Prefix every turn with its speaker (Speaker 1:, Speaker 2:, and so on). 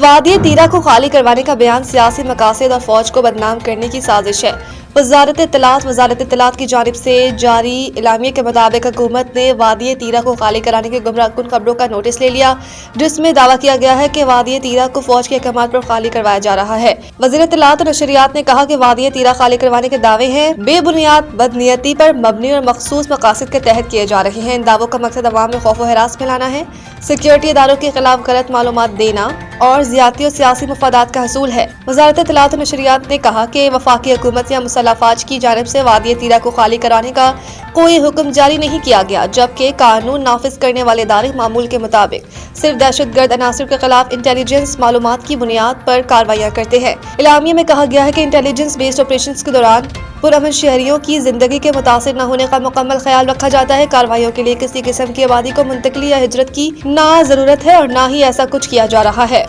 Speaker 1: وادی تیرہ کو خالی کروانے کا بیان سیاسی مقاصد اور فوج کو بدنام کرنے کی سازش ہے۔ وزارت اطلاعات کی جانب سے جاری اعلامیے کے مطابق حکومت نے وادی تیرہ کو خالی کرانے کی گمراہ کن خبروں کا نوٹس لے لیا، جس میں دعویٰ کیا گیا ہے کہ وادی تیرہ کو فوج کے احکامات پر خالی کروایا جا رہا ہے۔ وزیر اطلاعات اور نشریات نے کہا کہ وادی تیرہ خالی کروانے کے دعوے ہیں بے بنیاد، بدنیتی پر مبنی اور مخصوص مقاصد کے تحت کیے جا رہے ہیں۔ ان دعووں کا مقصد عوام میں خوف و ہراس پھیلانا ہے، سیکیورٹی اداروں کے خلاف غلط معلومات دینا اور زیادتی اور سیاسی مفادات کا حصول ہے۔ وزارت اطلاعات و نشریات نے کہا کہ وفاقی حکومت یا مسلح افواج کی جانب سے وادی تیرہ کو خالی کرانے کا کوئی حکم جاری نہیں کیا گیا، جبکہ قانون نافذ کرنے والے ادارے معمول کے مطابق صرف دہشت گرد عناصر کے خلاف انٹیلیجنس معلومات کی بنیاد پر کارروائیاں کرتے ہیں۔ اعلامیے میں کہا گیا ہے کہ انٹیلیجنس بیسڈ آپریشنز کے دوران پرامن شہریوں کی زندگی کے متاثر نہ ہونے کا مکمل خیال رکھا جاتا ہے۔ کارروائیوں کے لیے کسی قسم کی آبادی کو منتقلی یا ہجرت کی نہ ضرورت ہے اور نہ ہی ایسا کچھ کیا جا رہا ہے۔